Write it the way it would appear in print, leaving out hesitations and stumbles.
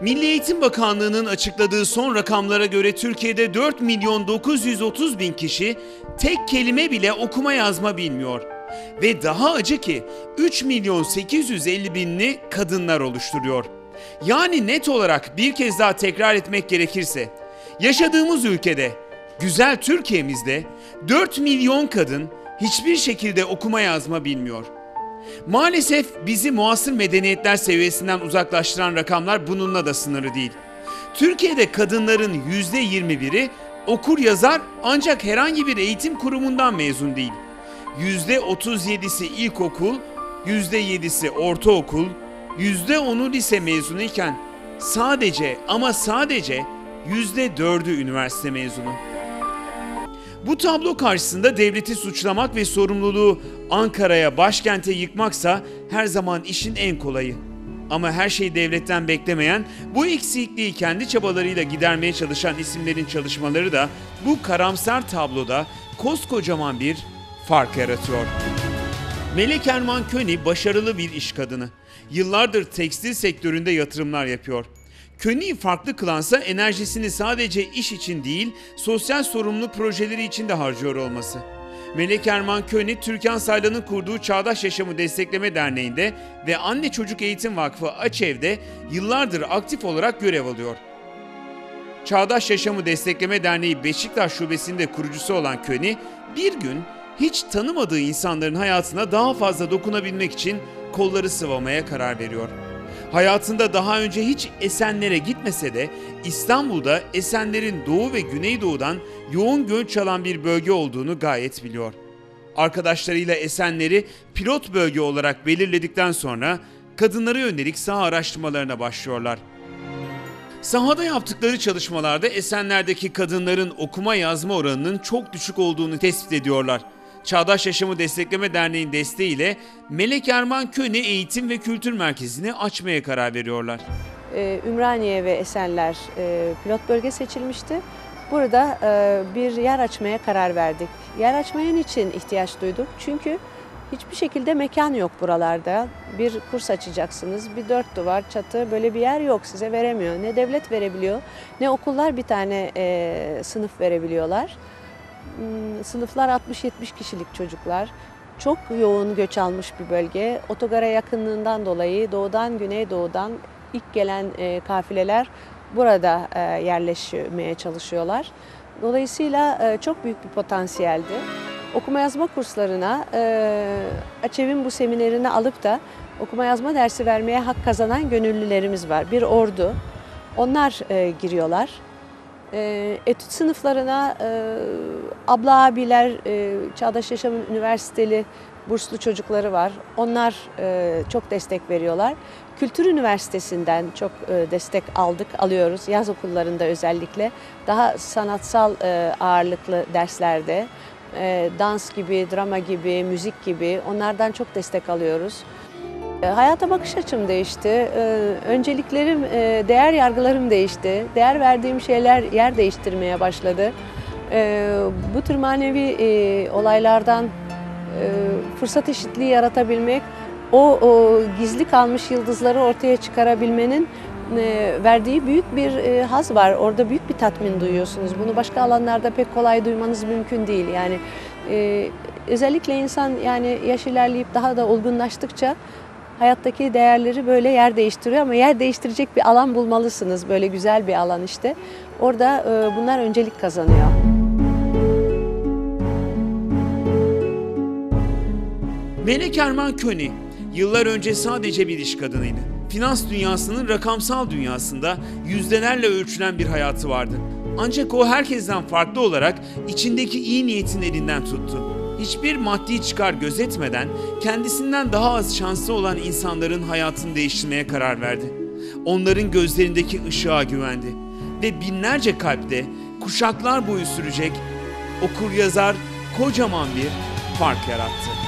Milli Eğitim Bakanlığı'nın açıkladığı son rakamlara göre Türkiye'de 4 milyon 930 bin kişi tek kelime bile okuma yazma bilmiyor. Ve daha acı ki 3 milyon 850 binini kadınlar oluşturuyor. Yani net olarak bir kez daha tekrar etmek gerekirse, yaşadığımız ülkede, güzel Türkiye'mizde 4 milyon kadın hiçbir şekilde okuma yazma bilmiyor. Maalesef bizi muasır medeniyetler seviyesinden uzaklaştıran rakamlar bununla da sınırlı değil. Türkiye'de kadınların %21'i okur yazar ancak herhangi bir eğitim kurumundan mezun değil. %37'si ilkokul, %7'si ortaokul, %10'u lise mezunu iken sadece ama sadece %4'ü üniversite mezunu. Bu tablo karşısında devleti suçlamak ve sorumluluğu Ankara'ya, başkente yıkmaksa her zaman işin en kolayı. Ama her şeyi devletten beklemeyen, bu eksikliği kendi çabalarıyla gidermeye çalışan isimlerin çalışmaları da bu karamsar tabloda koskocaman bir fark yaratıyor. Melek Erman Köni başarılı bir iş kadını. Yıllardır tekstil sektöründe yatırımlar yapıyor. Köni'yi farklı kılansa enerjisini sadece iş için değil, sosyal sorumluluk projeleri için de harcıyor olması. Melek Erman Köni, Türkan Saylan'ın kurduğu Çağdaş Yaşamı Destekleme Derneği'nde ve Anne Çocuk Eğitim Vakfı AÇEV'de yıllardır aktif olarak görev alıyor. Çağdaş Yaşamı Destekleme Derneği Beşiktaş Şubesi'nde kurucusu olan Köni, bir gün hiç tanımadığı insanların hayatına daha fazla dokunabilmek için kolları sıvamaya karar veriyor. Hayatında daha önce hiç Esenler'e gitmese de İstanbul'da Esenler'in doğu ve güneydoğudan yoğun göç alan bir bölge olduğunu gayet biliyor. Arkadaşlarıyla Esenler'i pilot bölge olarak belirledikten sonra kadınlara yönelik saha araştırmalarına başlıyorlar. Sahada yaptıkları çalışmalarda Esenler'deki kadınların okuma yazma oranının çok düşük olduğunu tespit ediyorlar. Çağdaş Yaşamı Destekleme Derneği'nin desteğiyle Melek Erman Köni Eğitim ve Kültür Merkezi'ni açmaya karar veriyorlar. Ümraniye ve Esenler pilot bölge seçilmişti. Burada bir yer açmaya karar verdik. Yer açmaya niçin ihtiyaç duyduk? Çünkü hiçbir şekilde mekan yok buralarda. Bir kurs açacaksınız, bir dört duvar, çatı, böyle bir yer yok, size veremiyor. Ne devlet verebiliyor, ne okullar bir tane sınıf verebiliyorlar. Sınıflar 60-70 kişilik çocuklar. Çok yoğun göç almış bir bölge. Otogara yakınlığından dolayı doğudan, güneydoğudan ilk gelen kafileler burada yerleşmeye çalışıyorlar. Dolayısıyla çok büyük bir potansiyeldi. Okuma yazma kurslarına, AÇEV'in bu seminerini alıp da okuma yazma dersi vermeye hak kazanan gönüllülerimiz var. Bir ordu. Onlar giriyorlar. Etüt sınıflarına abla abiler, Çağdaş Yaşam Üniversiteli burslu çocukları var. Onlar çok destek veriyorlar. Kültür Üniversitesi'nden çok destek alıyoruz. Yaz okullarında özellikle. Daha sanatsal ağırlıklı derslerde, dans gibi, drama gibi, müzik gibi onlardan çok destek alıyoruz. Hayata bakış açım değişti. Önceliklerim, değer yargılarım değişti. Değer verdiğim şeyler yer değiştirmeye başladı. Bu tür manevi olaylardan fırsat eşitliği yaratabilmek, o gizli kalmış yıldızları ortaya çıkarabilmenin verdiği büyük bir haz var. Orada büyük bir tatmin duyuyorsunuz. Bunu başka alanlarda pek kolay duymanız mümkün değil. Yani özellikle insan yani yaş ilerleyip daha da olgunlaştıkça hayattaki değerleri böyle yer değiştiriyor ama yer değiştirecek bir alan bulmalısınız. Böyle güzel bir alan işte. Orada bunlar öncelik kazanıyor. Melek Erman Köni, yıllar önce sadece bir iş kadınıydı. Finans dünyasının rakamsal dünyasında yüzdelerle ölçülen bir hayatı vardı. Ancak o herkesten farklı olarak içindeki iyi niyetin elinden tuttu. Hiçbir maddi çıkar gözetmeden kendisinden daha az şanslı olan insanların hayatını değiştirmeye karar verdi. Onların gözlerindeki ışığa güvendi ve binlerce kalpte kuşaklar boyu sürecek okur yazar kocaman bir fark yarattı.